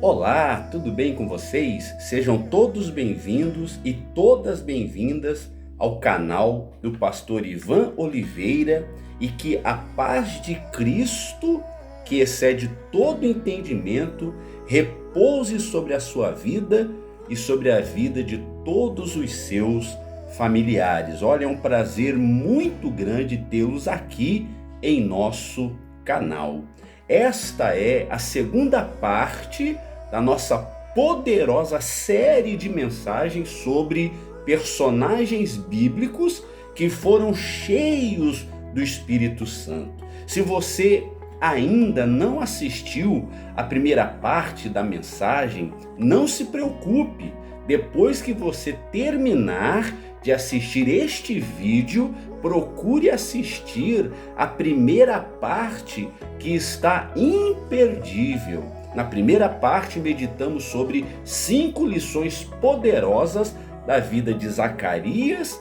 Olá, tudo bem com vocês? Sejam todos bem-vindos e todas bem-vindas ao canal do Pastor Ivan Oliveira e que a paz de Cristo, que excede todo entendimento, repouse sobre a sua vida e sobre a vida de todos os seus familiares. Olha, é um prazer muito grande tê-los aqui em nosso canal. Esta é a segunda parte da nossa poderosa série de mensagens sobre personagens bíblicos que foram cheios do Espírito Santo. Se você ainda não assistiu a primeira parte da mensagem, não se preocupe. Depois que você terminar de assistir este vídeo, procure assistir a primeira parte, que está imperdível. Na primeira parte, meditamos sobre 5 lições poderosas da vida de Zacarias,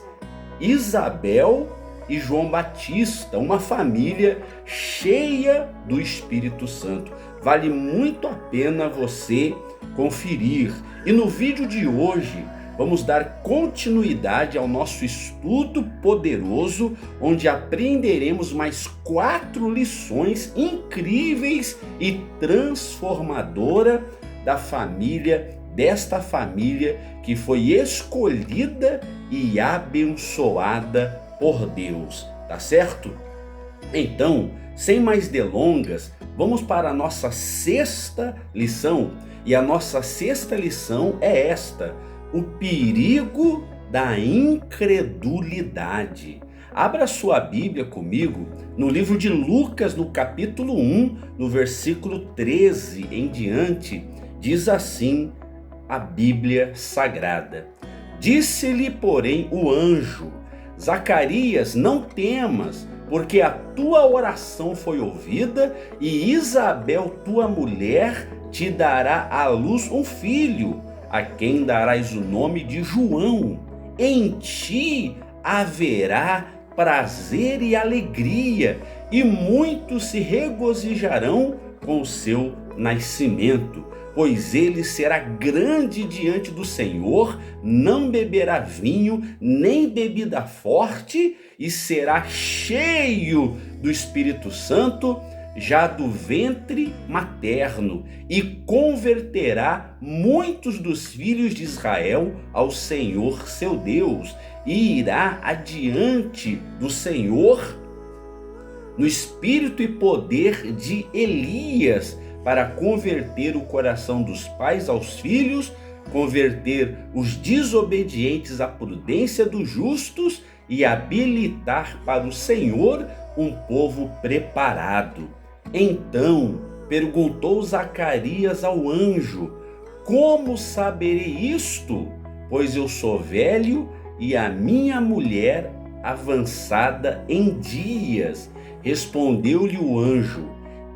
Isabel e João Batista, uma família cheia do Espírito Santo. Vale muito a pena você conferir. E no vídeo de hoje, vamos dar continuidade ao nosso estudo poderoso, onde aprenderemos mais 4 lições incríveis e transformadoras desta família que foi escolhida e abençoada por Deus, tá certo? Então, sem mais delongas, vamos para a nossa 6ª lição, e a nossa 6ª lição é esta: o perigo da incredulidade. Abra sua Bíblia comigo no livro de Lucas, no capítulo 1, no versículo 13 em diante. Diz assim a Bíblia Sagrada: Disse-lhe, porém, o anjo: Zacarias, não temas, porque a tua oração foi ouvida, e Isabel, tua mulher, te dará à luz um filho, a quem darás o nome de João. Em ti haverá prazer e alegria, e muitos se regozijarão com o seu nascimento, pois ele será grande diante do Senhor, não beberá vinho, nem bebida forte, e será cheio do Espírito Santo, já do ventre materno, e converterá muitos dos filhos de Israel ao Senhor seu Deus, e irá adiante do Senhor no espírito e poder de Elias, para converter o coração dos pais aos filhos, converter os desobedientes à prudência dos justos e habilitar para o Senhor um povo preparado. Então perguntou Zacarias ao anjo: Como saberei isto? Pois eu sou velho e a minha mulher avançada em dias. Respondeu-lhe o anjo: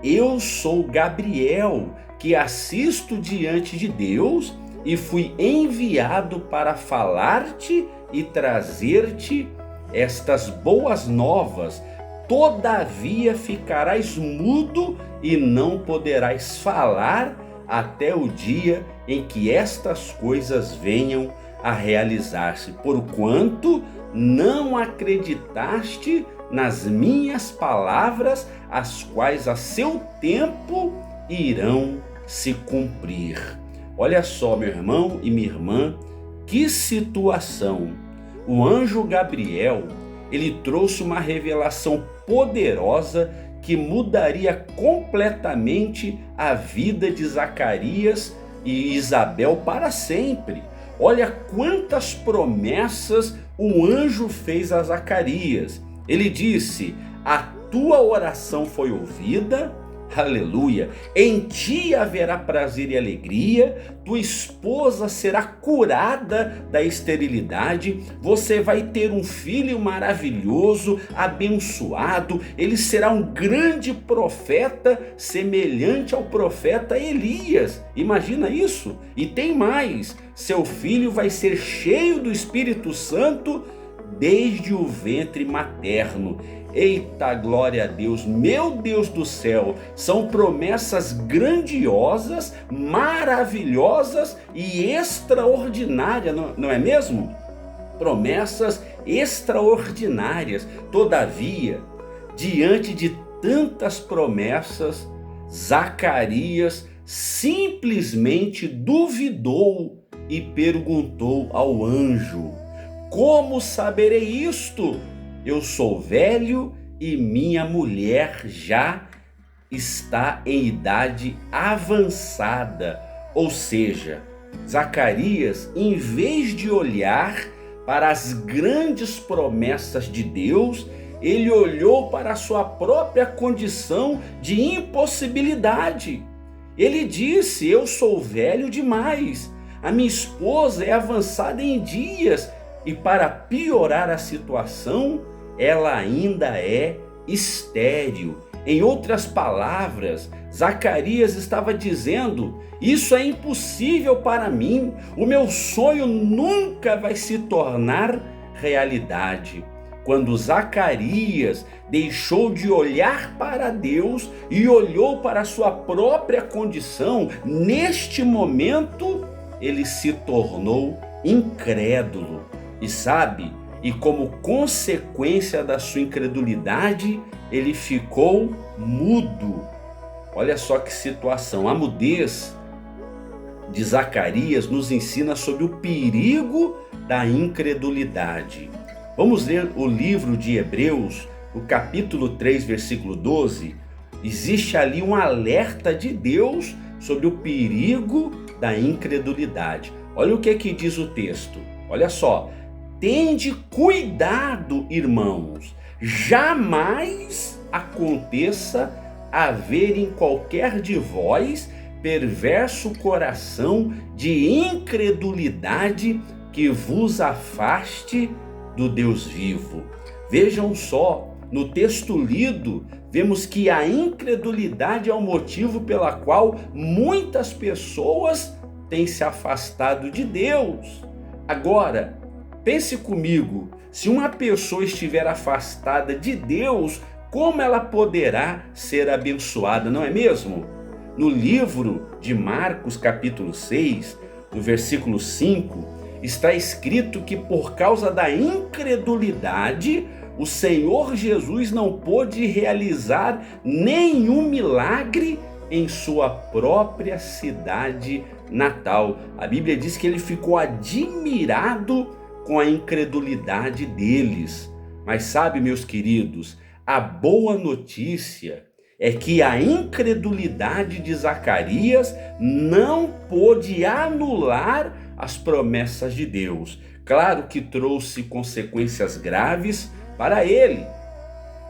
Eu sou Gabriel, que assisto diante de Deus, e fui enviado para falar-te e trazer-te estas boas novas. Todavia ficarás mudo e não poderás falar até o dia em que estas coisas venham a realizar-se, porquanto não acreditaste nas minhas palavras, as quais a seu tempo irão se cumprir. Olha só, meu irmão e minha irmã, que situação! O anjo Gabriel, ele trouxe uma revelação poderosa que mudaria completamente a vida de Zacarias e Isabel para sempre. Olha quantas promessas o anjo fez a Zacarias. Ele disse: a tua oração foi ouvida, aleluia, em ti haverá prazer e alegria, tua esposa será curada da esterilidade, você vai ter um filho maravilhoso, abençoado, ele será um grande profeta, semelhante ao profeta Elias. Imagina isso? E tem mais: seu filho vai ser cheio do Espírito Santo desde o ventre materno. Eita, glória a Deus, meu Deus do céu, são promessas grandiosas, maravilhosas e extraordinárias, não é mesmo? Promessas extraordinárias. Todavia, diante de tantas promessas, Zacarias simplesmente duvidou e perguntou ao anjo: como saberei isto? Eu sou velho e minha mulher já está em idade avançada. Ou seja, Zacarias, em vez de olhar para as grandes promessas de Deus, ele olhou para a sua própria condição de impossibilidade. Ele disse: eu sou velho demais, a minha esposa é avançada em dias e, para piorar a situação, ela ainda é estéril. Em outras palavras, Zacarias estava dizendo: isso é impossível para mim, o meu sonho nunca vai se tornar realidade. Quando Zacarias deixou de olhar para Deus e olhou para a sua própria condição, neste momento ele se tornou incrédulo. E sabe, e como consequência da sua incredulidade, ele ficou mudo. Olha só que situação. A mudez de Zacarias nos ensina sobre o perigo da incredulidade. Vamos ler o livro de Hebreus, o capítulo 3, versículo 12. Existe ali um alerta de Deus sobre o perigo da incredulidade. Olha o que diz o texto. Olha só. Tende cuidado, irmãos, jamais aconteça haver em qualquer de vós perverso coração de incredulidade que vos afaste do Deus vivo. Vejam só, no texto lido, vemos que a incredulidade é o motivo pela qual muitas pessoas têm se afastado de Deus. Agora, pense comigo, se uma pessoa estiver afastada de Deus, como ela poderá ser abençoada, não é mesmo? No livro de Marcos, capítulo 6, no versículo 5, está escrito que por causa da incredulidade, o Senhor Jesus não pôde realizar nenhum milagre em sua própria cidade natal. A Bíblia diz que ele ficou admirado com a incredulidade deles. Mas sabe, meus queridos, a boa notícia é que a incredulidade de Zacarias não pôde anular as promessas de Deus. Claro que trouxe consequências graves para ele.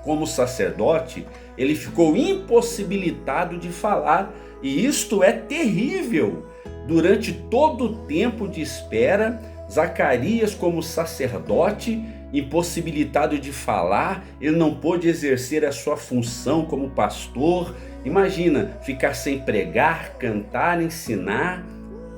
Como sacerdote, ele ficou impossibilitado de falar, e isto é terrível. Durante todo o tempo de espera, Zacarias, como sacerdote, impossibilitado de falar, ele não pôde exercer a sua função como pastor. Imagina, ficar sem pregar, cantar, ensinar.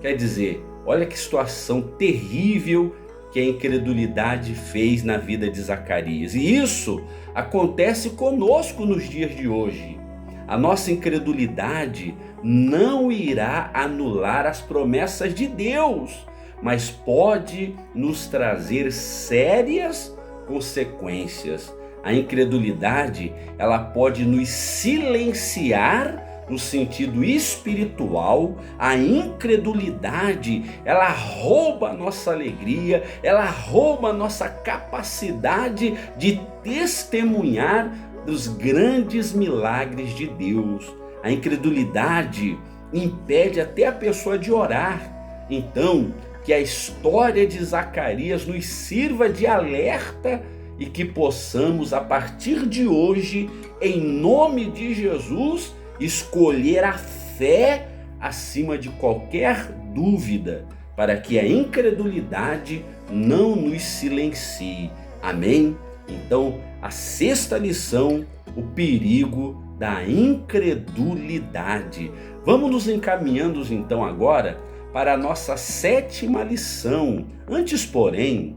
Quer dizer, olha que situação terrível que a incredulidade fez na vida de Zacarias. E isso acontece conosco nos dias de hoje. A nossa incredulidade não irá anular as promessas de Deus, mas pode nos trazer sérias consequências. A incredulidade, ela pode nos silenciar no sentido espiritual. A incredulidade, ela rouba a nossa alegria, ela rouba a nossa capacidade de testemunhar dos grandes milagres de Deus. A incredulidade impede até a pessoa de orar. Então, que a história de Zacarias nos sirva de alerta e que possamos, a partir de hoje, em nome de Jesus, escolher a fé acima de qualquer dúvida, para que a incredulidade não nos silencie. Amém? Então, a sexta lição, o perigo da incredulidade. Vamos nos encaminhando então agora para a nossa sétima lição. Antes, porém,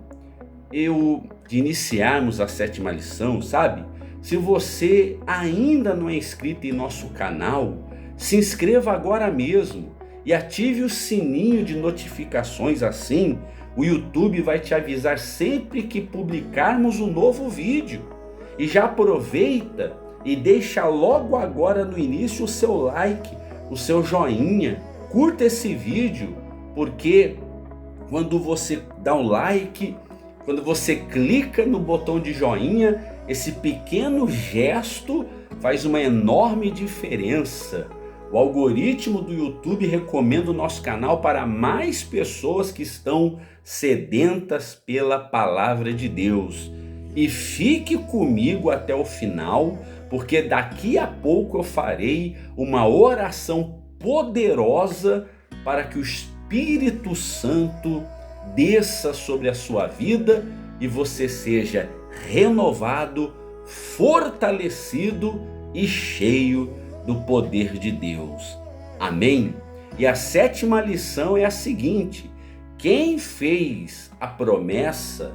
de iniciarmos a sétima lição, sabe? Se você ainda não é inscrito em nosso canal, se inscreva agora mesmo e ative o sininho de notificações, assim o YouTube vai te avisar sempre que publicarmos um novo vídeo. E já aproveita e deixa logo agora no início o seu like, o seu joinha, curta esse vídeo, porque quando você dá um like, quando você clica no botão de joinha, esse pequeno gesto faz uma enorme diferença. O algoritmo do YouTube recomenda o nosso canal para mais pessoas que estão sedentas pela palavra de Deus. E fique comigo até o final, porque daqui a pouco eu farei uma oração poderosa para que o Espírito Santo desça sobre a sua vida e você seja renovado, fortalecido e cheio do poder de Deus. Amém? E a 7ª lição é a seguinte: quem fez a promessa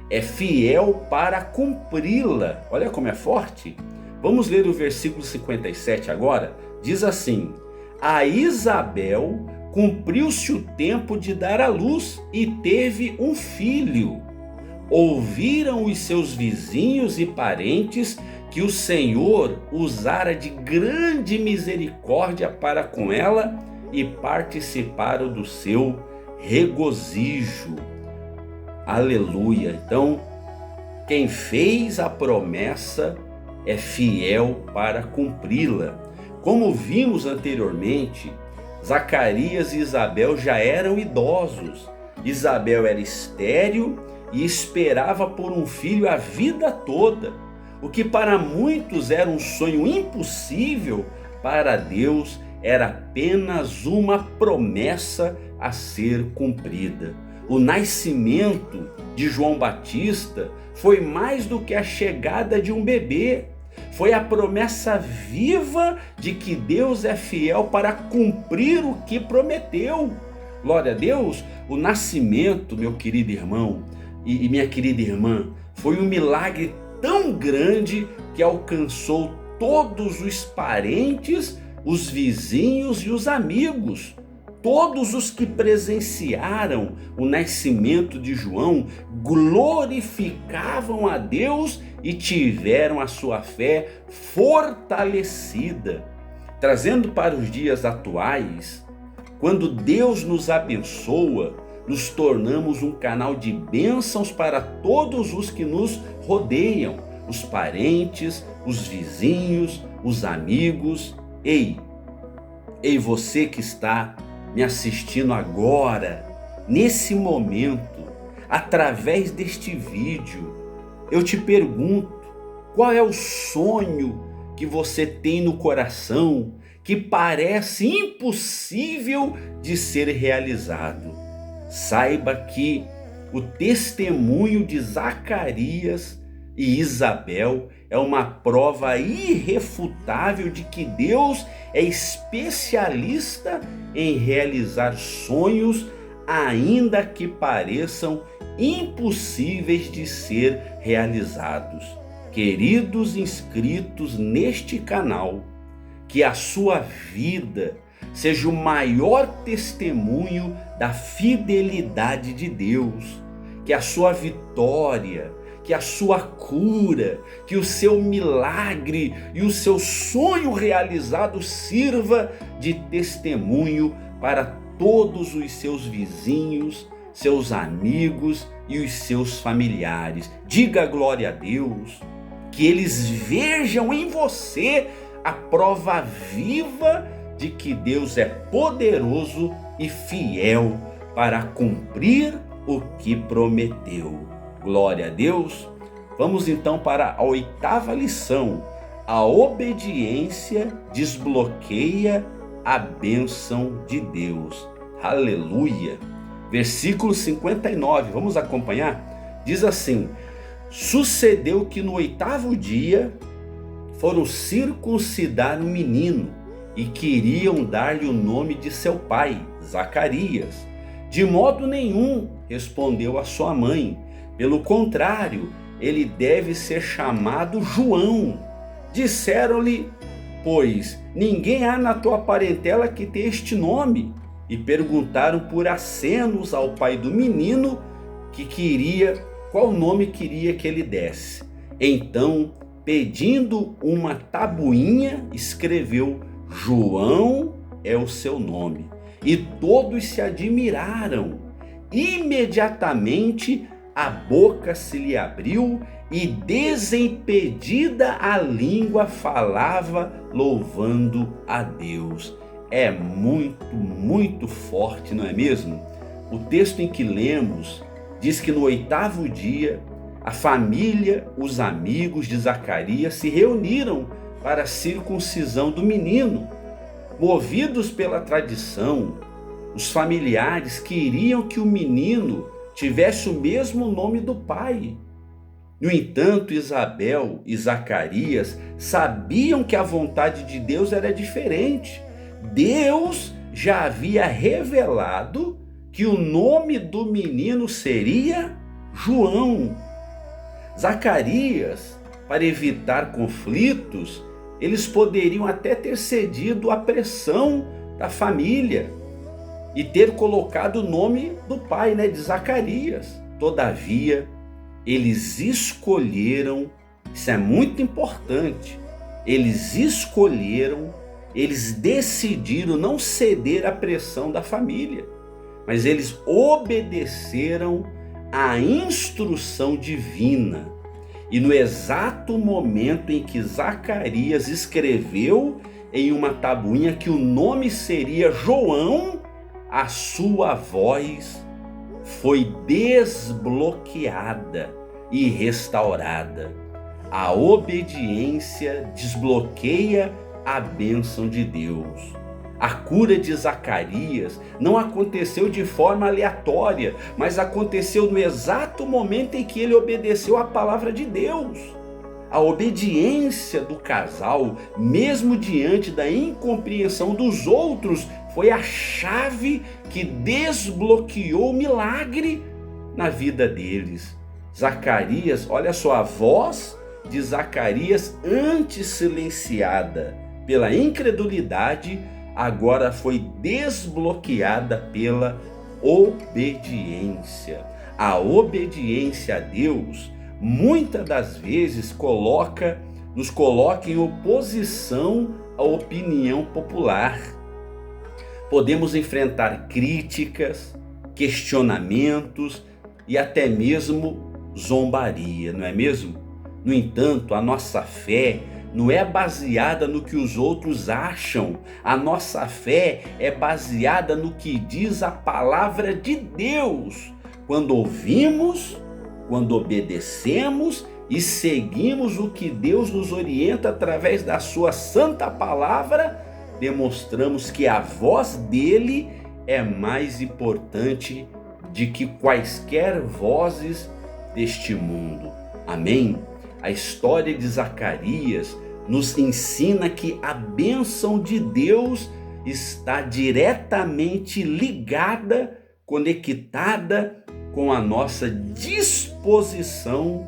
é fiel para cumpri-la. Olha como é forte. Vamos ler o versículo 57 agora. Diz assim: a Isabel cumpriu-se o tempo de dar à luz e teve um filho. Ouviram os seus vizinhos e parentes que o Senhor usara de grande misericórdia para com ela e participaram do seu regozijo. Aleluia! Então, quem fez a promessa é fiel para cumpri-la. Como vimos anteriormente, Zacarias e Isabel já eram idosos. Isabel era estéril e esperava por um filho a vida toda. O que para muitos era um sonho impossível, para Deus era apenas uma promessa a ser cumprida. O nascimento de João Batista foi mais do que a chegada de um bebê. Foi a promessa viva de que Deus é fiel para cumprir o que prometeu. Glória a Deus! O nascimento, meu querido irmão e minha querida irmã, foi um milagre tão grande que alcançou todos os parentes, os vizinhos e os amigos. Todos os que presenciaram o nascimento de João glorificavam a Deus e tiveram a sua fé fortalecida. Trazendo para os dias atuais, quando Deus nos abençoa, nos tornamos um canal de bênçãos para todos os que nos rodeiam, os parentes, os vizinhos, os amigos. Ei, você que está me assistindo agora, nesse momento, através deste vídeo, eu te pergunto, qual é o sonho que você tem no coração que parece impossível de ser realizado? Saiba que o testemunho de Zacarias e Isabel é uma prova irrefutável de que Deus é especialista em realizar sonhos, ainda que pareçam impossíveis de ser realizados. Queridos inscritos neste canal, que a sua vida seja o maior testemunho da fidelidade de Deus, que a sua vitória, que a sua cura, que o seu milagre e o seu sonho realizado sirva de testemunho para todos os seus vizinhos, seus amigos e os seus familiares. Diga glória a Deus, que eles vejam em você a prova viva de que Deus é poderoso e fiel para cumprir o que prometeu. Glória a Deus. Vamos então para a 8ª lição. A obediência desbloqueia a bênção de Deus. Aleluia. Versículo 59, vamos acompanhar? Diz assim: sucedeu que no 8º dia foram circuncidar um menino e queriam dar-lhe o nome de seu pai, Zacarias. De modo nenhum, respondeu a sua mãe. Pelo contrário, ele deve ser chamado João. Disseram-lhe, pois, ninguém há na tua parentela que tenha este nome. E perguntaram por acenos ao pai do menino qual nome queria que ele desse. Então, pedindo uma tabuinha, escreveu: João é o seu nome. E todos se admiraram. Imediatamente a boca se lhe abriu e desimpedida a língua falava, louvando a Deus. É muito forte, não é mesmo? O texto em que lemos diz que no 8º dia, a família, os amigos de Zacarias se reuniram para a circuncisão do menino. Movidos pela tradição, os familiares queriam que o menino tivesse o mesmo nome do pai. No entanto, Isabel e Zacarias sabiam que a vontade de Deus era diferente. Deus já havia revelado que o nome do menino seria João. Zacarias, para evitar conflitos, eles poderiam até ter cedido à pressão da família e ter colocado o nome do pai, de Zacarias. Todavia, eles escolheram, isso é muito importante, eles decidiram não ceder à pressão da família, mas eles obedeceram à instrução divina. E no exato momento em que Zacarias escreveu em uma tabuinha que o nome seria João, a sua voz foi desbloqueada e restaurada. A obediência desbloqueia a bênção de Deus. A cura de Zacarias não aconteceu de forma aleatória, mas aconteceu no exato momento em que ele obedeceu à palavra de Deus. A obediência do casal, mesmo diante da incompreensão dos outros, foi a chave que desbloqueou o milagre na vida deles. Zacarias, olha só, a voz de Zacarias, antes silenciada pela incredulidade, agora foi desbloqueada pela obediência. A obediência a Deus muitas das vezes nos coloca em oposição à opinião popular. Podemos enfrentar críticas, questionamentos e até mesmo zombaria, não é mesmo? No entanto, a nossa fé não é baseada no que os outros acham. A nossa fé é baseada no que diz a palavra de Deus. Quando ouvimos, quando obedecemos e seguimos o que Deus nos orienta através da sua santa palavra, demonstramos que a voz dele é mais importante de que quaisquer vozes deste mundo. Amém? A história de Zacarias nos ensina que a bênção de Deus está diretamente ligada, conectada com a nossa disposição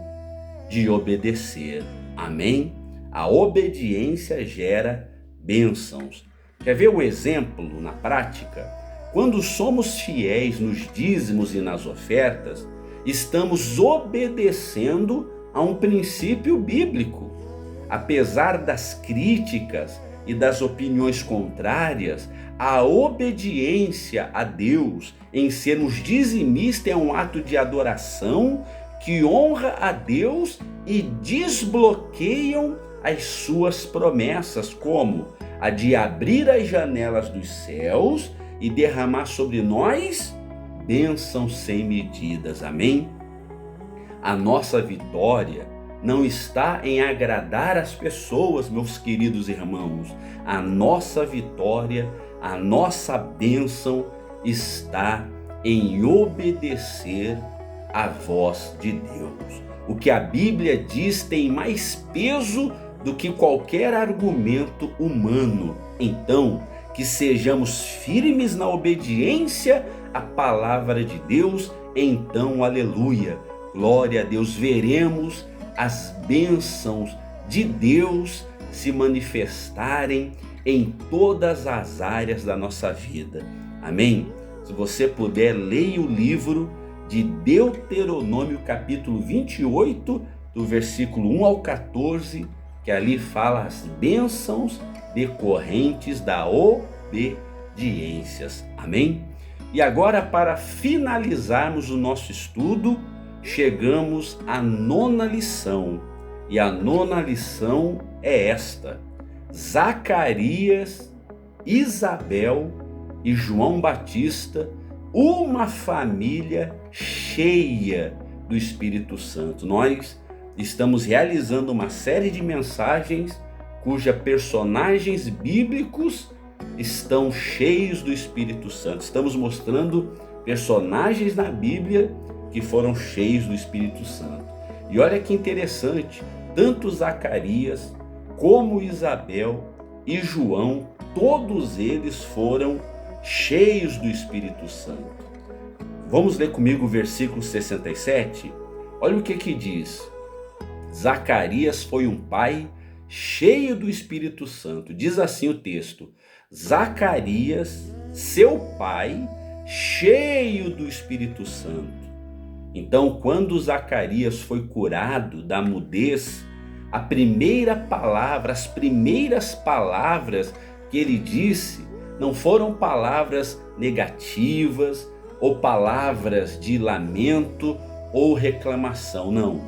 de obedecer. Amém? A obediência gera bênçãos. Quer ver um exemplo na prática? Quando somos fiéis nos dízimos e nas ofertas, estamos obedecendo a um princípio bíblico. Apesar das críticas e das opiniões contrárias, a obediência a Deus em sermos dizimistas é um ato de adoração que honra a Deus e desbloqueiam as suas promessas, como a de abrir as janelas dos céus e derramar sobre nós bênçãos sem medidas. Amém? A nossa vitória não está em agradar as pessoas, meus queridos irmãos. A nossa vitória, a nossa bênção está em obedecer à voz de Deus. O que a Bíblia diz tem mais peso do que qualquer argumento humano. Então, que sejamos firmes na obediência à palavra de Deus. Então, aleluia, glória a Deus, veremos as bênçãos de Deus se manifestarem em todas as áreas da nossa vida. Amém? Se você puder, leia o livro de Deuteronômio, capítulo 28, do versículo 1 ao 14, que ali fala as bênçãos decorrentes da obediência. Amém? E agora, para finalizarmos o nosso estudo, chegamos à 9ª lição. E a 9ª lição é esta: Zacarias, Isabel e João Batista, uma família cheia do Espírito Santo. Nós estamos realizando uma série de mensagens cuja personagens bíblicos estão cheios do Espírito Santo. Estamos mostrando personagens na Bíblia que foram cheios do Espírito Santo. E olha que interessante, tanto Zacarias como Isabel e João, todos eles foram cheios do Espírito Santo. Vamos ler comigo o versículo 67? Olha o que diz. Zacarias foi um pai cheio do Espírito Santo. Diz assim o texto: Zacarias, seu pai, cheio do Espírito Santo. Então, quando Zacarias foi curado da mudez, as primeiras palavras que ele disse não foram palavras negativas ou palavras de lamento ou reclamação, não.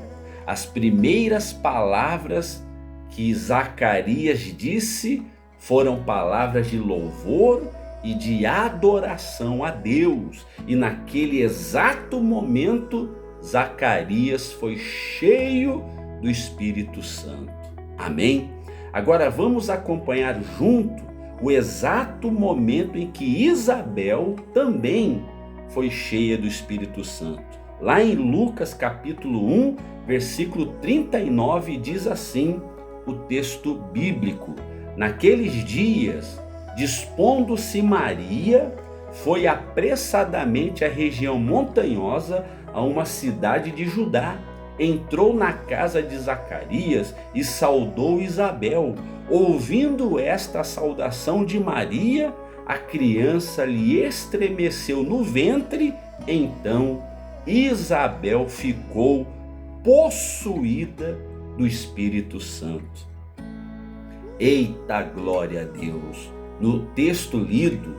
As primeiras palavras que Zacarias disse foram palavras de louvor e de adoração a Deus. E naquele exato momento, Zacarias foi cheio do Espírito Santo. Amém? Agora vamos acompanhar junto o exato momento em que Isabel também foi cheia do Espírito Santo. Lá em Lucas capítulo 1, versículo 39, diz assim o texto bíblico: Naqueles dias, dispondo-se Maria, foi apressadamente à região montanhosa, a uma cidade de Judá. Entrou na casa de Zacarias e saudou Isabel. Ouvindo esta saudação de Maria, a criança lhe estremeceu no ventre. Então Isabel ficou possuída do Espírito Santo. Eita, glória a Deus! No texto lido,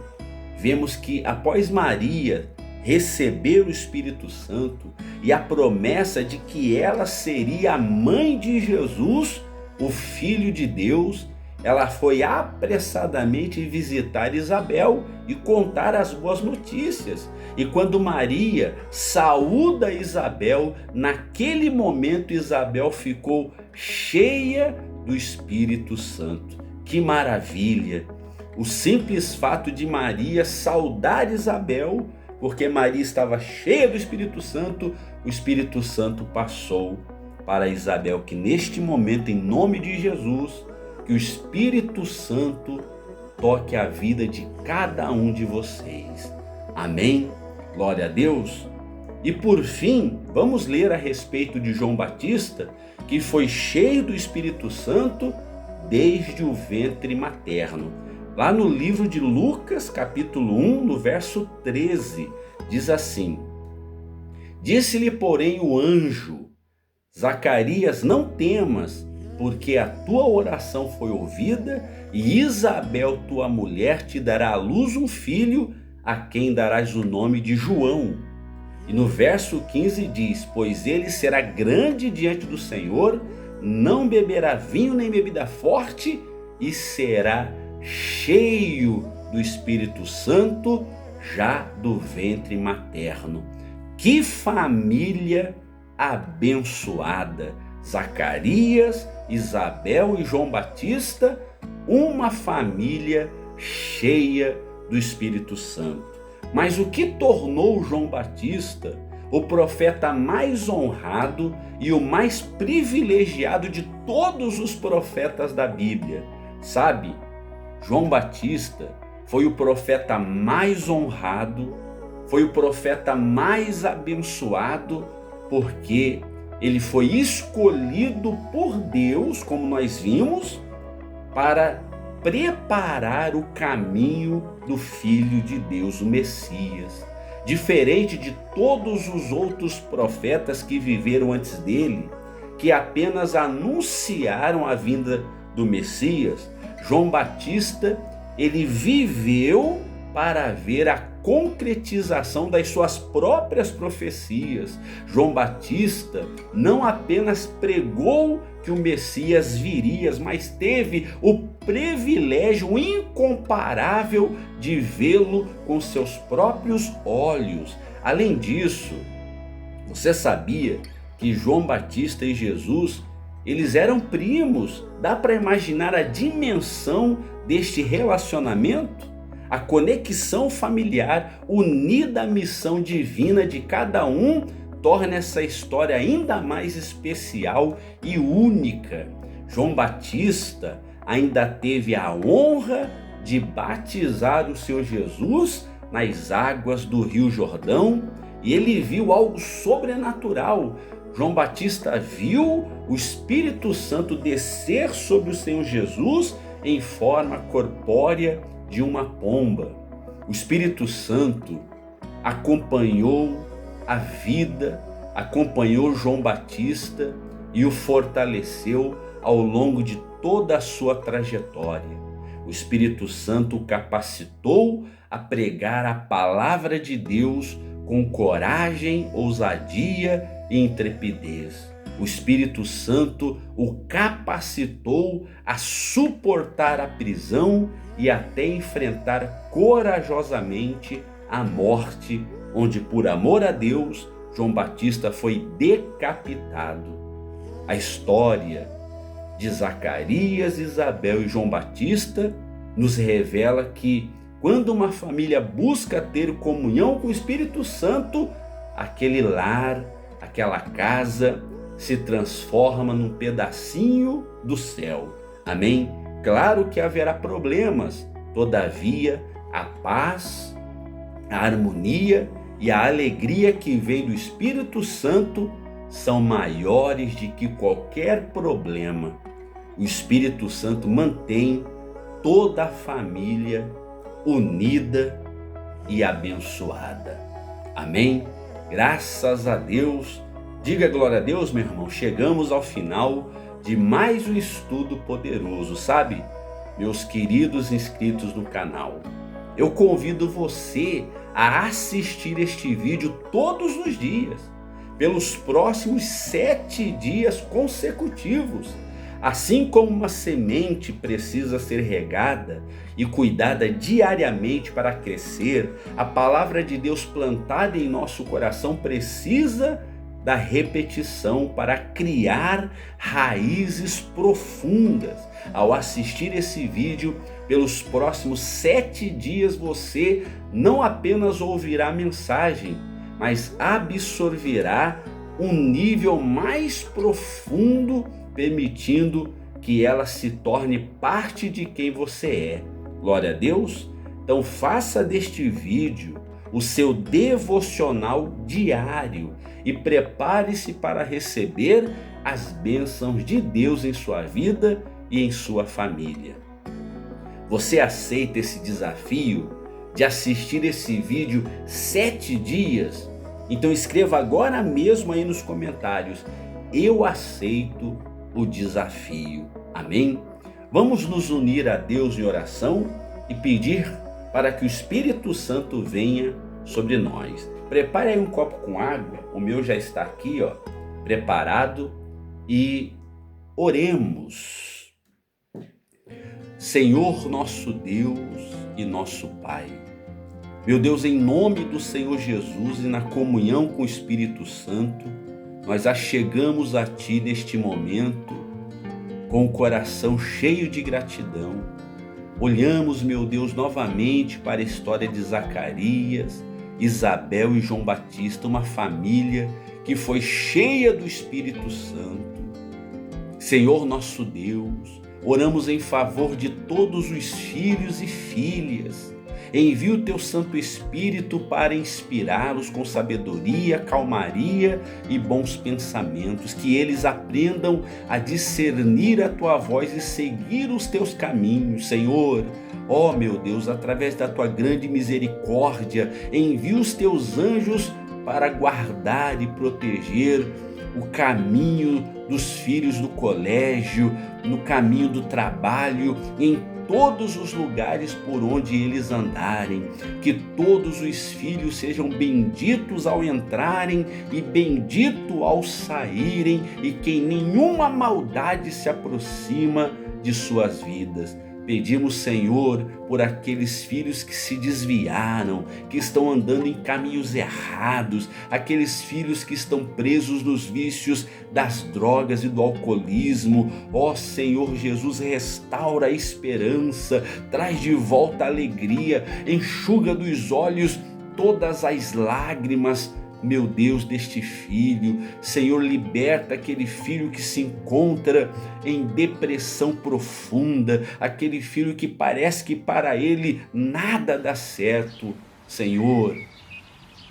vemos que após Maria receber o Espírito Santo e a promessa de que ela seria a mãe de Jesus, o Filho de Deus, ela foi apressadamente visitar Isabel e contar as boas notícias. E quando Maria saúda Isabel, naquele momento Isabel ficou cheia do Espírito Santo. Que maravilha! O simples fato de Maria saudar Isabel, porque Maria estava cheia do Espírito Santo, o Espírito Santo passou para Isabel. Que neste momento, em nome de Jesus, que o Espírito Santo toque a vida de cada um de vocês. Amém? Glória a Deus. E por fim, vamos ler a respeito de João Batista, que foi cheio do Espírito Santo desde o ventre materno. Lá no livro de Lucas, capítulo 1, no verso 13, diz assim: Disse-lhe, porém, o anjo: Zacarias, não temas, porque a tua oração foi ouvida, e Isabel, tua mulher, te dará à luz um filho, a quem darás o nome de João. E no verso 15 diz: Pois ele será grande diante do Senhor, não beberá vinho nem bebida forte, e será cheio do Espírito Santo já do ventre materno. Que família abençoada! Zacarias, Isabel e João Batista, uma família cheia do Espírito Santo. Mas o que tornou João Batista o profeta mais honrado e o mais privilegiado de todos os profetas da Bíblia? Sabe, João Batista foi o profeta mais honrado, foi o profeta mais abençoado, porque ele foi escolhido por Deus, como nós vimos, para preparar o caminho do Filho de Deus, o Messias. Diferente de todos os outros profetas que viveram antes dele, que apenas anunciaram a vinda do Messias, João Batista, ele viveu para ver a concretização das suas próprias profecias. João Batista não apenas pregou que o Messias viria, mas teve o privilégio incomparável de vê-lo com seus próprios olhos. Além disso, você sabia que João Batista e Jesus, eles eram primos? Dá para imaginar a dimensão deste relacionamento? A conexão familiar unida à missão divina de cada um torna essa história ainda mais especial e única. João Batista ainda teve a honra de batizar o seu Jesus nas águas do Rio Jordão, e ele viu algo sobrenatural. João Batista viu o Espírito Santo descer sobre o Senhor Jesus em forma corpórea de uma pomba. O Espírito Santo acompanhou a vida, acompanhou João Batista e o fortaleceu ao longo de toda a sua trajetória. O Espírito Santo o capacitou a pregar a palavra de Deus com coragem, ousadia e intrepidez. O Espírito Santo o capacitou a suportar a prisão e até enfrentar corajosamente a morte, onde por amor a Deus, João Batista foi decapitado. A história de Zacarias, Isabel e João Batista nos revela que quando uma família busca ter comunhão com o Espírito Santo, aquele lar, aquela casa se transforma num pedacinho do céu. Amém? Claro que haverá problemas, todavia a paz, a harmonia e a alegria que vem do Espírito Santo são maiores do que qualquer problema. O Espírito Santo mantém toda a família unida e abençoada. Amém? Graças a Deus. Diga glória a Deus, meu irmão. Chegamos ao final de mais um estudo poderoso, sabe? Meus queridos inscritos no canal, eu convido você a assistir este vídeo todos os dias, pelos próximos 7 dias consecutivos. Assim como uma semente precisa ser regada e cuidada diariamente para crescer, a palavra de Deus plantada em nosso coração precisa da repetição para criar raízes profundas. Ao assistir esse vídeo, pelos próximos 7 dias você não apenas ouvirá a mensagem, mas absorverá um nível mais profundo, permitindo que ela se torne parte de quem você é. Glória a Deus! Então faça deste vídeo o seu devocional diário e prepare-se para receber as bênçãos de Deus em sua vida e em sua família. Você aceita esse desafio de assistir esse vídeo 7 dias? Então escreva agora mesmo aí nos comentários: eu aceito o desafio. Amém? Vamos nos unir a Deus em oração e pedir para que o Espírito Santo venha sobre nós. Prepare aí um copo com água, o meu já está aqui, preparado, e oremos. Senhor nosso Deus e nosso Pai, meu Deus, em nome do Senhor Jesus e na comunhão com o Espírito Santo, nós achegamos a Ti neste momento com o coração cheio de gratidão. Olhamos, meu Deus, novamente para a história de Zacarias, Isabel e João Batista, uma família que foi cheia do Espírito Santo. Senhor nosso Deus, oramos em favor de todos os filhos e filhas, Envia o teu Santo Espírito para inspirá-los com sabedoria, calmaria e bons pensamentos, que eles aprendam a discernir a tua voz e seguir os teus caminhos, Senhor. Ó meu Deus, através da tua grande misericórdia, envia os teus anjos para guardar e proteger o caminho dos filhos do colégio, no caminho do trabalho, em todos os lugares por onde eles andarem. Que todos os filhos sejam benditos ao entrarem e bendito ao saírem, e que nenhuma maldade se aproxima de suas vidas. Pedimos, Senhor, por aqueles filhos que se desviaram, que estão andando em caminhos errados, aqueles filhos que estão presos nos vícios das drogas e do alcoolismo. Ó Senhor Jesus, restaura a esperança, traz de volta a alegria, enxuga dos olhos todas as lágrimas, meu Deus, deste filho. Senhor, liberta aquele filho que se encontra em depressão profunda, aquele filho que parece que para ele nada dá certo. Senhor,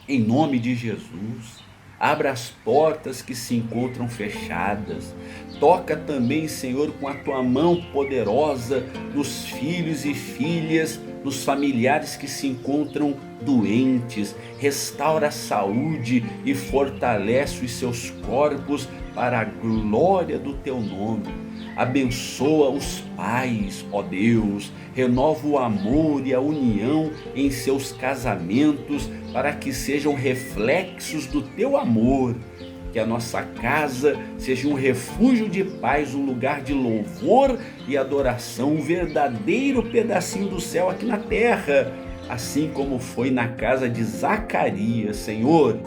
em nome de Jesus, abra as portas que se encontram fechadas. Toca também, Senhor, com a tua mão poderosa nos filhos e filhas, nos familiares que se encontram doentes. Restaura a saúde e fortalece os seus corpos para a glória do teu nome. Abençoa os pais, ó Deus. Renova o amor e a união em seus casamentos para que sejam reflexos do teu amor. Que a nossa casa seja um refúgio de paz, um lugar de louvor e adoração, um verdadeiro pedacinho do céu aqui na terra, assim como foi na casa de Zacarias. Senhor,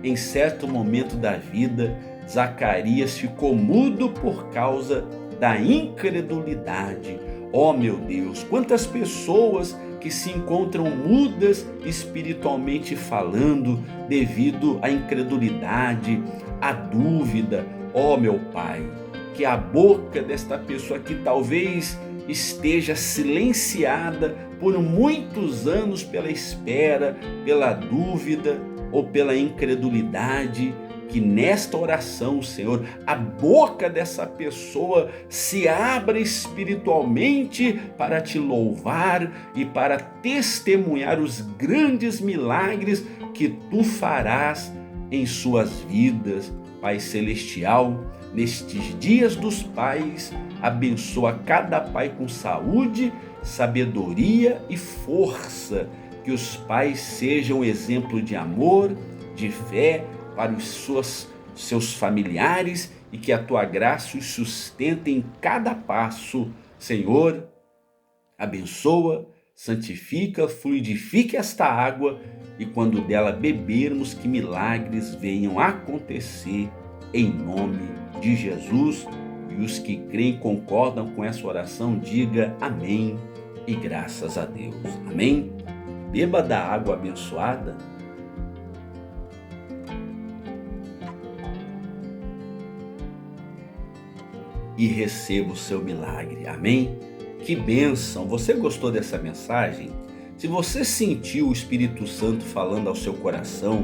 em certo momento da vida, Zacarias ficou mudo por causa da incredulidade. Ó meu Deus, quantas pessoas que se encontram mudas espiritualmente falando devido à incredulidade, à dúvida. Ó meu Pai, que a boca desta pessoa que talvez esteja silenciada por muitos anos pela espera, pela dúvida ou pela incredulidade, que nesta oração, Senhor, a boca dessa pessoa se abra espiritualmente para te louvar e para testemunhar os grandes milagres que tu farás em suas vidas. Pai Celestial, nestes dias dos pais, abençoa cada pai com saúde, sabedoria e força. Que os pais sejam exemplo de amor, de fé, para os seus familiares, e que a tua graça os sustente em cada passo. Senhor, abençoa, santifica, fluidifique esta água, e quando dela bebermos, que milagres venham acontecer em nome de Jesus. E os que creem e concordam com essa oração, diga amém e graças a Deus. Amém? Beba da água abençoada e receba o seu milagre. Amém? Que bênção! Você gostou dessa mensagem? Se você sentiu o Espírito Santo falando ao seu coração,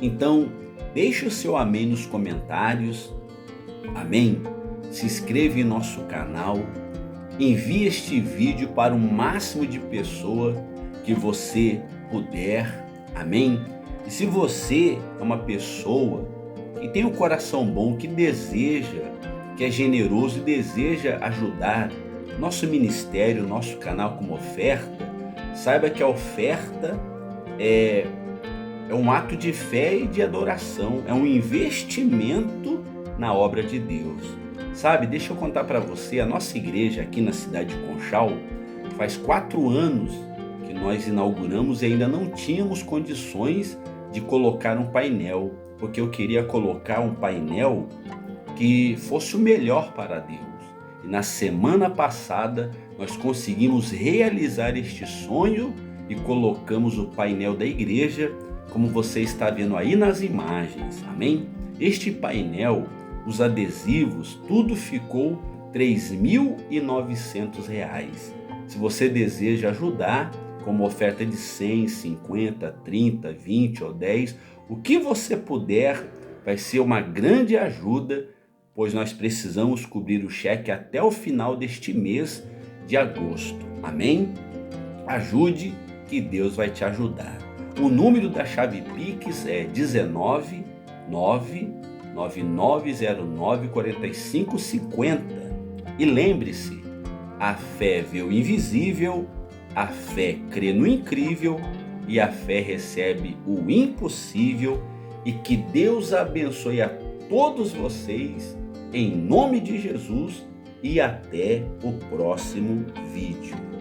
então deixe o seu amém nos comentários. Amém? Se inscreva em nosso canal, envie este vídeo para o máximo de pessoas que você puder. Amém? E se você é uma pessoa que tem um coração bom, que deseja, que é generoso e deseja ajudar nosso ministério, nosso canal como oferta, saiba que a oferta é um ato de fé e de adoração, é um investimento na obra de Deus. Sabe, deixa eu contar para você, a nossa igreja aqui na cidade de Conchal, faz 4 anos que nós inauguramos e ainda não tínhamos condições de colocar um painel, porque eu queria colocar um painel que fosse o melhor para Deus. E na semana passada nós conseguimos realizar este sonho e colocamos o painel da igreja, como você está vendo aí nas imagens. Amém? Este painel, os adesivos, tudo ficou R$ 3.900. Se você deseja ajudar, como oferta de 100, 50, 30, 20 ou 10. O que você puder vai ser uma grande ajuda, pois nós precisamos cobrir o cheque até o final deste mês de agosto. Amém? Ajude, que Deus vai te ajudar. O número da chave Pix é 19 99909 4550. E lembre-se, a fé vê o invisível, a fé crê no incrível e a fé recebe o impossível. E que Deus abençoe a todos vocês, em nome de Jesus, e até o próximo vídeo.